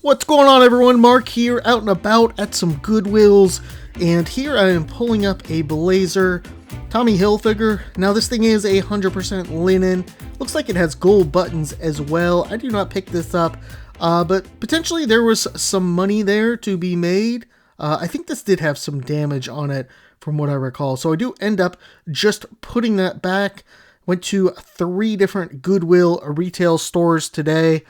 What's going on, everyone? Mark here, out and about at some Goodwills, and here I am pulling up a Blazer Tommy Hilfiger. Now this thing is 100% linen. Looks like it has gold buttons as well. I do not pick this up, but potentially there was some money there to be made. I think this did have some damage on it from what I recall, so I do end up just putting that back. Went to 3 different Goodwill retail stores today,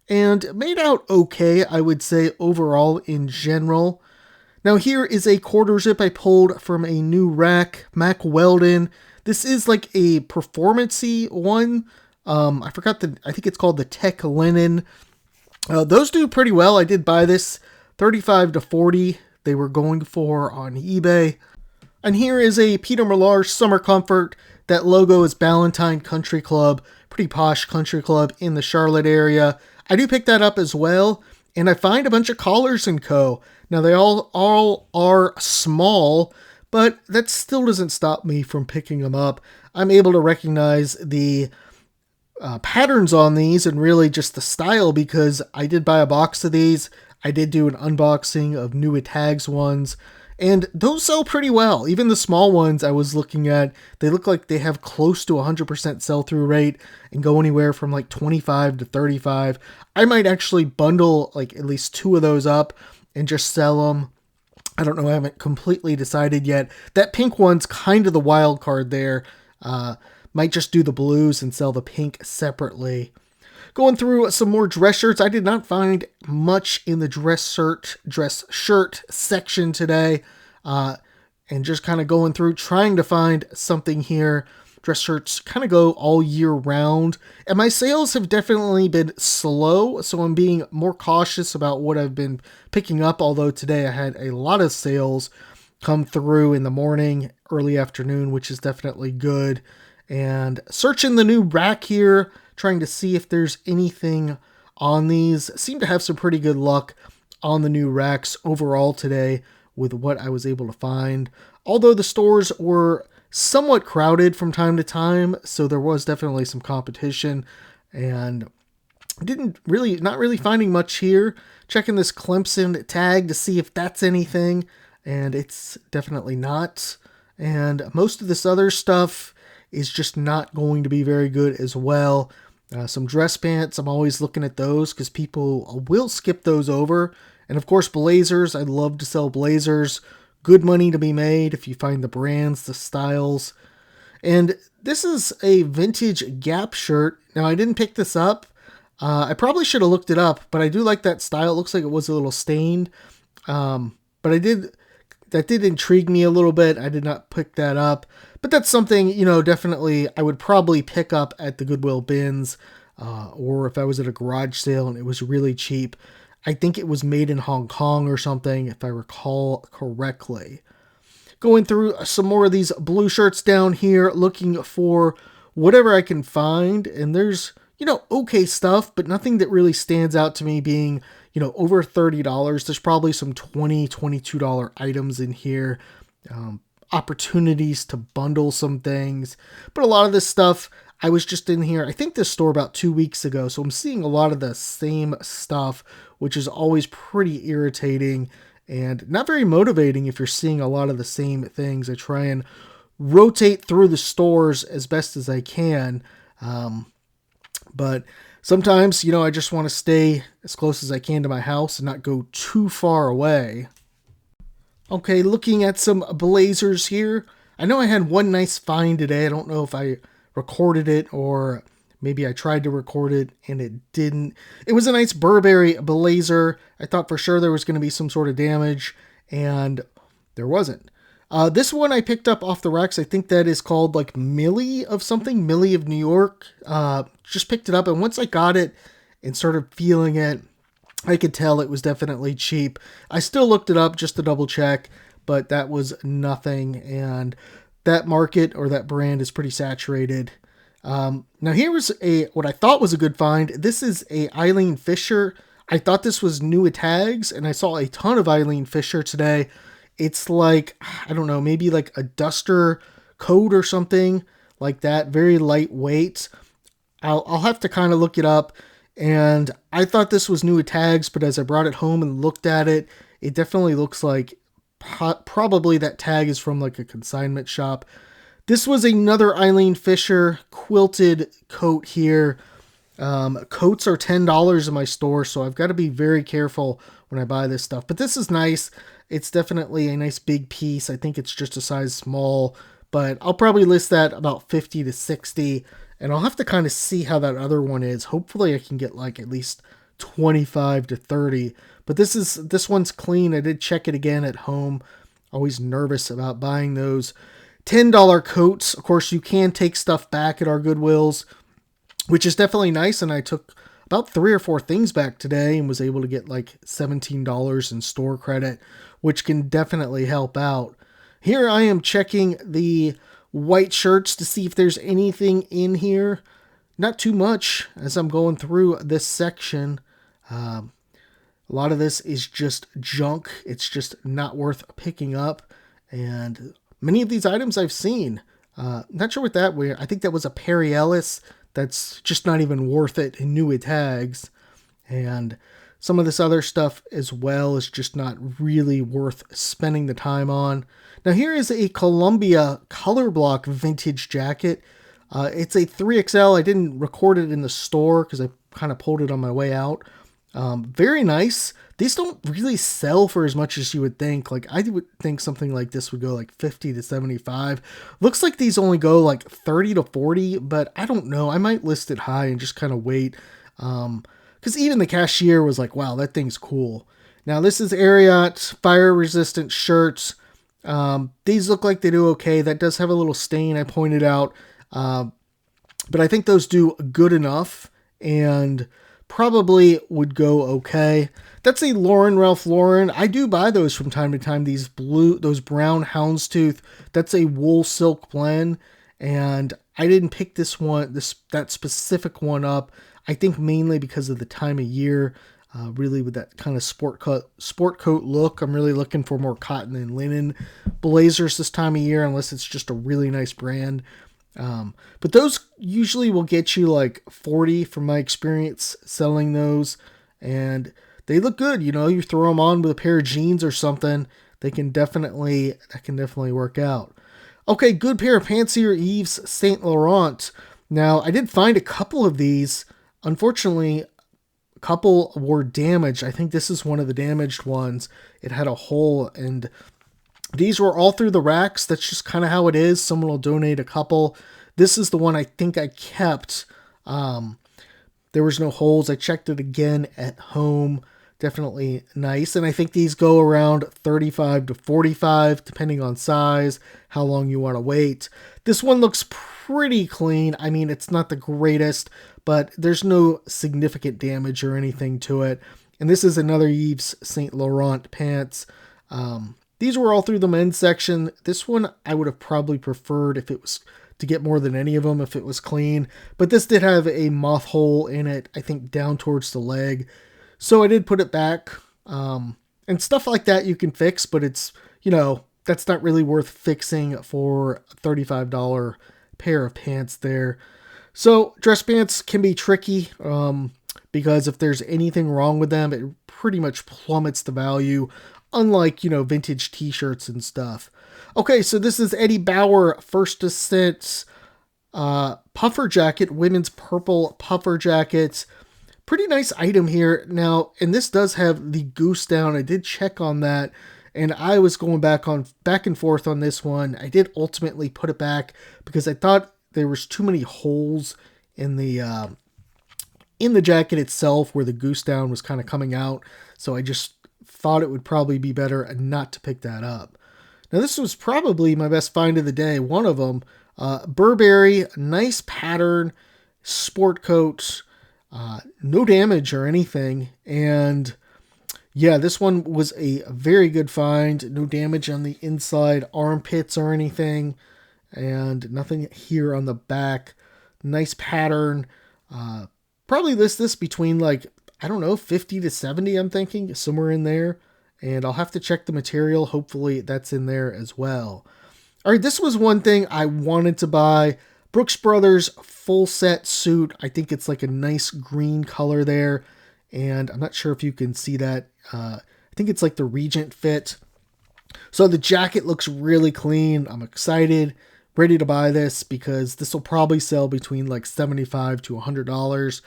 and made out okay, I would say, overall in general. Now here is a quarter zip I pulled from a new rack, MacLeod. This is like a performance-y one. I think it's called the Tech Linen. Those do pretty well. I did buy this 35 to 40 they were going for on eBay. And here is a Peter Millar Summer Comfort. That logo is Ballantine Country Club, pretty posh country club in the Charlotte area. I do pick that up as well, and I find a bunch of collars and co. Now they all are small, but that still doesn't stop me from picking them up. I'm able to recognize the patterns on these and really just the style, because I did buy a box of these. I did do an unboxing of New Tags ones, and those sell pretty well. Even the small ones I was looking at, they look like they have close to 100% sell-through rate and go anywhere from like 25 to 35. I might actually bundle like at least 2 of those up and just sell them. I don't know, I haven't completely decided yet. That pink one's kind of the wild card there. Might just do the blues and sell the pink separately. Going through some more dress shirts, I did not find much in the dress shirt section today. And just kind of going through, trying to find something here. Dress shirts kind of go all year round. And my sales have definitely been slow, so I'm being more cautious about what I've been picking up. Although today I had a lot of sales come through in the morning, early afternoon, which is definitely good. And searching the new rack here, trying to see if there's anything on these. Seem to have some pretty good luck on the new racks overall today with what I was able to find. Although the stores were somewhat crowded from time to time, so there was definitely some competition, and not really finding much here. Checking this Clemson tag to see if that's anything, and it's definitely not. And most of this other stuff is just not going to be very good as well. Some dress pants, I'm always looking at those because people will skip those over. And of course, blazers. I'd love to sell blazers. Good money to be made if you find the brands, the styles. And this is a vintage Gap shirt. Now, I didn't pick this up. I probably should have looked it up, but I do like that style. It looks like it was a little stained. But that did intrigue me a little bit. I did not pick that up. But that's something, definitely I would probably pick up at the Goodwill bins, or if I was at a garage sale and it was really cheap. I think it was made in Hong Kong or something, if I recall correctly. Going through some more of these blue shirts down here, looking for whatever I can find. And there's, okay stuff, but nothing that really stands out to me being, over $30. There's probably some $20, $22 items in here. Opportunities to bundle some things. But a lot of this stuff, I was just in here, I think this store about 2 weeks ago, so I'm seeing a lot of the same stuff, which is always pretty irritating and not very motivating if you're seeing a lot of the same things. I try and rotate through the stores as best as I can, but sometimes, I just want to stay as close as I can to my house and not go too far away. Okay, looking at some blazers here. I know I had one nice find today. I don't know if I recorded it or maybe I tried to record it and it didn't. It was a nice Burberry blazer. I thought for sure there was going to be some sort of damage, and there wasn't. This one I picked up off the racks. I think that is called like Millie of something. Millie of New York. Just picked it up, and once I got it and started feeling it, I could tell it was definitely cheap. I still looked it up just to double check, but that was nothing. And that market or that brand is pretty saturated. Now here was what I thought was a good find. This is a Eileen Fisher. I thought this was New Tags, and I saw a ton of Eileen Fisher today. It's like, I don't know, maybe like a duster coat or something like that. Very lightweight. I'll have to kind of look it up And I thought this was new with tags, but as I brought it home and looked at it, it definitely looks like probably that tag is from like a consignment shop. This was another Eileen Fisher quilted coat here. Coats are $10 in my store, so I've got to be very careful when I buy this stuff. But this is nice. It's definitely a nice big piece. I think it's just a size small, but I'll probably list that about 50 to 60, and I'll have to kind of see how that other one is. Hopefully I can get like at least 25 to 30. But this one's clean. I did check it again at home. Always nervous about buying those $10 coats. Of course, you can take stuff back at our Goodwills, which is definitely nice. And I took about 3 or 4 things back today and was able to get like $17 in store credit, which can definitely help out. Here I am checking the white shirts to see if there's anything in here. Not too much as I'm going through this section. A lot of this is just junk. It's just not worth picking up. And many of these items I've seen. Not sure what that was. I think that was a Perry Ellis. That's just not even worth it and new with tags. And some of this other stuff as well is just not really worth spending the time on. Now here is a Columbia color block vintage jacket. It's a 3XL. I didn't record it in the store because I kind of pulled it on my way out. Very nice. These don't really sell for as much as you would think. Like I would think something like this would go like 50 to 75. Looks like these only go like 30 to 40, but I don't know. I might list it high and just kind of wait. Because even the cashier was like, wow, that thing's cool. Now this is Ariat fire resistant shirts. These look like they do okay. That does have a little stain I pointed out. But I think those do good enough and probably would go okay. That's a Ralph Lauren. I do buy those from time to time. Those brown houndstooth. That's a wool silk blend. And I didn't pick that specific one up. I think mainly because of the time of year. Really with that kind of sport coat look. I'm really looking for more cotton and linen blazers this time of year, unless it's just a really nice brand. But those usually will get you like 40 from my experience selling those, and they look good. You know, you throw them on with a pair of jeans or something, that can definitely work out. Okay, good pair of pants here, Yves Saint Laurent. Now, I did find a couple of these. Unfortunately, a couple were damaged. I think this is one of the damaged ones. It had a hole, and these were all through the racks. That's just kind of how it is. Someone will donate a couple. This is the one I think I kept. There was no holes. I checked it again at home. Definitely nice. And I think these go around 35 to 45, depending on size, how long you want to wait. This one looks pretty clean. I mean, it's not the greatest, but there's no significant damage or anything to it. And this is another Yves Saint Laurent pants. These were all through the men's section. This one I would have probably preferred if it was to get more than any of them if it was clean. But this did have a moth hole in it, I think down towards the leg. So I did put it back. And stuff like that you can fix, but it's, that's not really worth fixing for a $35 pair of pants there. So dress pants can be tricky because if there's anything wrong with them, it pretty much plummets the value. Unlike, vintage t-shirts and stuff. Okay, so this is Eddie Bauer First Ascent puffer jacket, women's purple puffer jacket. Pretty nice item here. Now, and this does have the goose down. I did check on that, and I was going back and forth on this one. I did ultimately put it back because I thought there was too many holes in the jacket itself where the goose down was kind of coming out. So I just thought it would probably be better not to pick that up. Now this was probably my best find of the day. One of them, Burberry, nice pattern, sport coat, no damage or anything. And yeah, this one was a very good find. No damage on the inside armpits or anything. And nothing here on the back. Nice pattern. Probably list this between like, I don't know, 50 to 70, I'm thinking, somewhere in there. And I'll have to check the material. Hopefully that's in there as well. All right, this was one thing I wanted to buy, Brooks Brothers full set suit. I think it's like a nice green color there. And I'm not sure if you can see that. I think it's like the Regent fit. So the jacket looks really clean. I'm excited, ready to buy this because this will probably sell between like $75 to $100.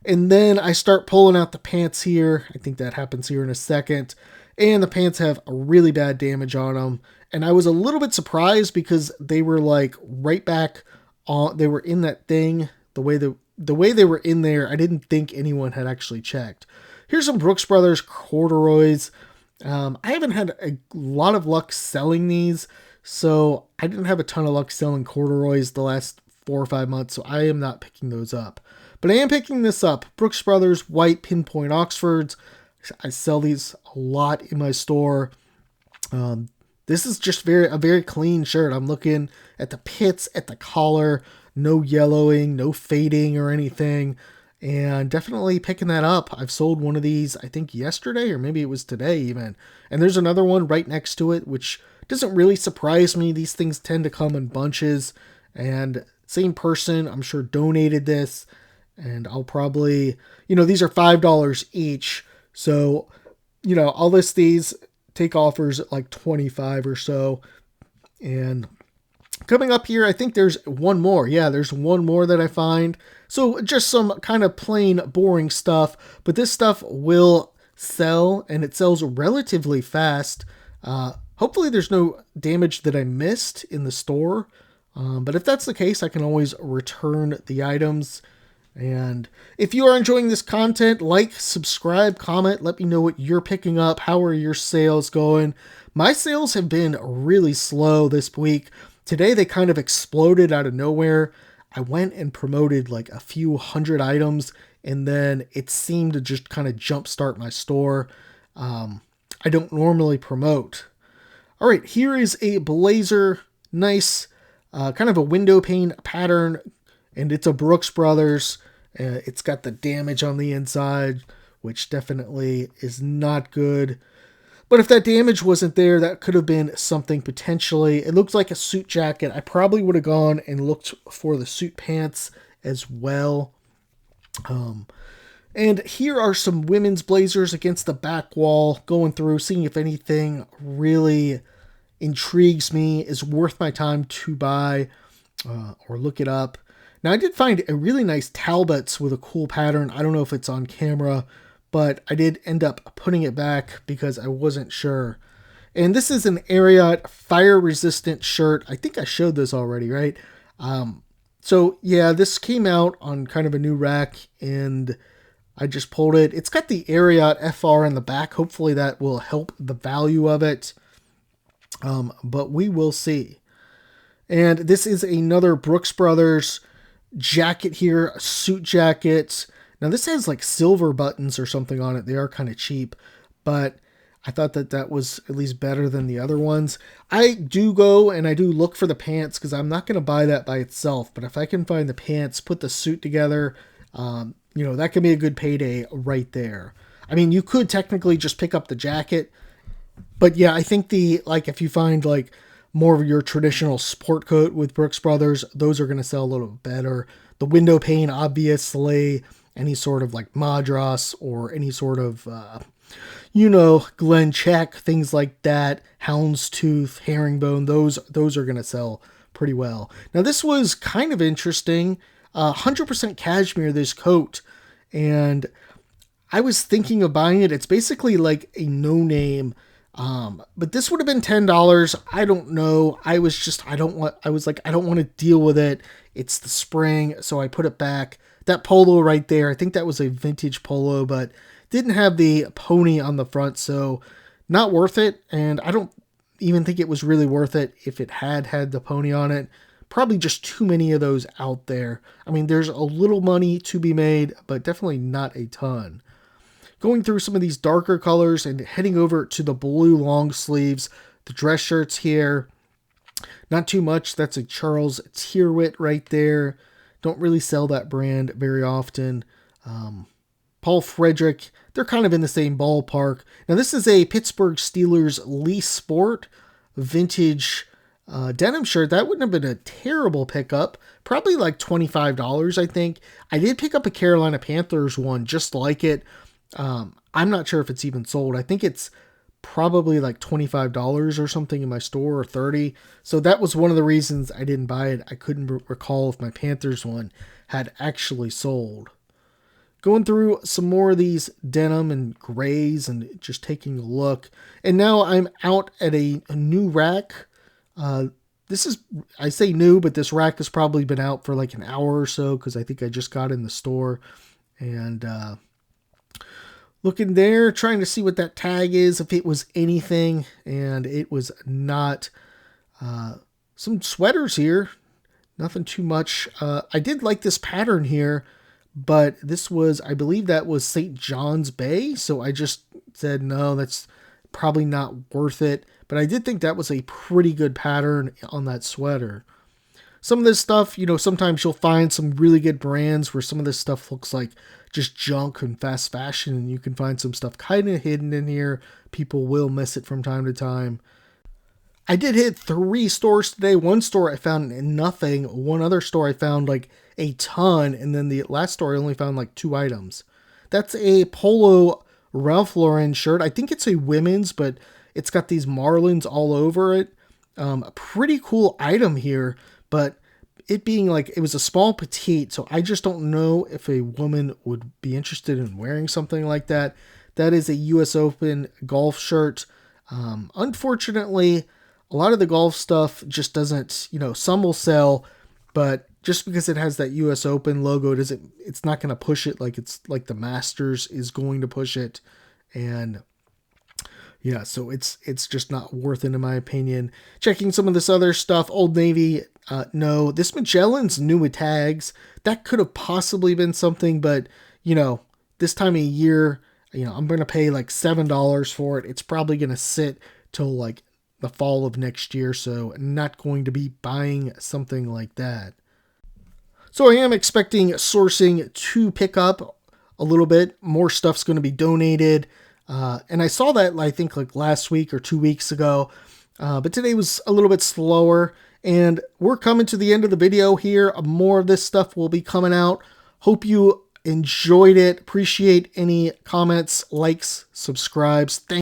And then I start pulling out the pants here. I think that happens here in a second. And the pants have a really bad damage on them. And I was a little bit surprised because they were like right back on, they were in that thing. The way they were in there, I didn't think anyone had actually checked. Here's some Brooks Brothers corduroys. I haven't had a lot of luck selling these, so I didn't have a ton of luck selling corduroys the last 4 or 5 months, so I am not picking those up. But I am picking this up. Brooks Brothers white pinpoint Oxfords. I sell these a lot in my store. This is just a very clean shirt. I'm looking at the pits, at the collar, no yellowing, no fading or anything. And definitely picking that up. I've sold one of these, I think yesterday, or maybe it was today even. And there's another one right next to it, which doesn't really surprise me. These things tend to come in bunches. And same person, I'm sure, donated this. And I'll probably, these are $5 each. So, I'll list these, take offers at like 25 or so. And coming up here, I think there's one more. Yeah, there's one more that I find. So just some kind of plain boring stuff, but this stuff will sell and it sells relatively fast. Hopefully there's no damage that I missed in the store. But if that's the case, I can always return the items. And if you are enjoying this content, like, subscribe, comment, let me know what you're picking up. How are your sales going? My sales have been really slow this week. Today they kind of exploded out of nowhere. I went and promoted like a few hundred items and then it seemed to just kind of jumpstart my store. I don't normally promote. All right, here is a blazer, nice, kind of a window pane pattern, and it's a Brooks Brothers. It's got the damage on the inside, which definitely is not good. But if that damage wasn't there, that could have been something potentially. It looked like a suit jacket. I probably would have gone and looked for the suit pants as well. And here are some women's blazers against the back wall, going through, seeing if anything really intrigues me, is worth my time to buy or look it up. Now, I did find a really nice Talbots with a cool pattern. I don't know if it's on camera, but I did end up putting it back because I wasn't sure. And this is an Ariat fire-resistant shirt. I think I showed this already, right? So, yeah, this came out on kind of a new rack, and I just pulled it. It's got the Ariat FR in the back. Hopefully that will help the value of it. But we will see. And this is another Brooks Brothers jacket here, a suit jacket. Now this has like silver buttons or something on it. They are kind of cheap, but I thought that was at least better than the other ones. I do go and I do look for the pants because I'm not going to buy that by itself. But if I can find the pants, put the suit together, that can be a good payday right there. I mean, you could technically just pick up the jacket, but yeah, I think if you find like more of your traditional sport coat with Brooks Brothers, those are going to sell a little better. The window pane, obviously, any sort of like Madras or any sort of, Glen Check, things like that, houndstooth, herringbone, those are going to sell pretty well. Now, this was kind of interesting. 100% cashmere, this coat, and I was thinking of buying it. It's basically like a no-name, but this would have been $10. I don't know. I don't want to deal with it. It's the spring, so I put it back. That polo right there, I think that was a vintage polo, but didn't have the pony on the front, so not worth it. And I don't even think it was really worth it if it had the pony on it. Probably just too many of those out there. I mean, there's a little money to be made, but definitely not a ton. Going through some of these darker colors and heading over to the blue long sleeves, the dress shirts here. Not too much. That's a Charles Tyrwhitt right there. Don't really sell that brand very often. Paul Frederick, they're kind of in the same ballpark. Now, this is a Pittsburgh Steelers Lee Sport vintage denim shirt. That wouldn't have been a terrible pickup. Probably like $25, I think. I did pick up a Carolina Panthers one just like it. I'm not sure if it's even sold. I think it's probably like $25 or something in my store, or 30. So that was one of the reasons I didn't buy it. I couldn't recall if my Panthers one had actually sold. Going through some more of these denim and grays and just taking a look. And now I'm out at a new rack. This is, I say new, but this rack has probably been out for like an hour or so because I think I just got in the store. And looking there, trying to see what that tag is, if it was anything. And it was not. Some sweaters here. Nothing too much. I did like this pattern here. But this was, I believe that was St. John's Bay. So I just said, no, that's probably not worth it. But I did think that was a pretty good pattern on that sweater. Some of this stuff, sometimes you'll find some really good brands where some of this stuff looks like just junk and fast fashion. And you can find some stuff kind of hidden in here. People will miss it from time to time. I did hit 3 stores today. One store I found nothing. One other store I found like a ton. And then the last store I only found like 2 items. That's a polo Ralph Lauren shirt. I think it's a women's, but it's got these marlins all over it. A pretty cool item here, but it being like, it was a small petite. So I just don't know if a woman would be interested in wearing something like that. That is a US Open golf shirt. Unfortunately, a lot of the golf stuff just doesn't, some will sell, but just because it has that US Open logo, it's not going to push it like it's like the Masters is going to push it. And yeah, so it's just not worth it in my opinion. Checking some of this other stuff, Old Navy, no. This Magellan's new with tags. That could have possibly been something, but this time of year, I'm going to pay like $7 for it. It's probably going to sit till like the fall of next year, so I'm not going to be buying something like that. So I am expecting sourcing to pick up a little bit. More stuff's going to be donated. And I saw that, I think, like last week or 2 weeks ago. But today was a little bit slower. And we're coming to the end of the video here. More of this stuff will be coming out. Hope you enjoyed it. Appreciate any comments, likes, subscribes. Thank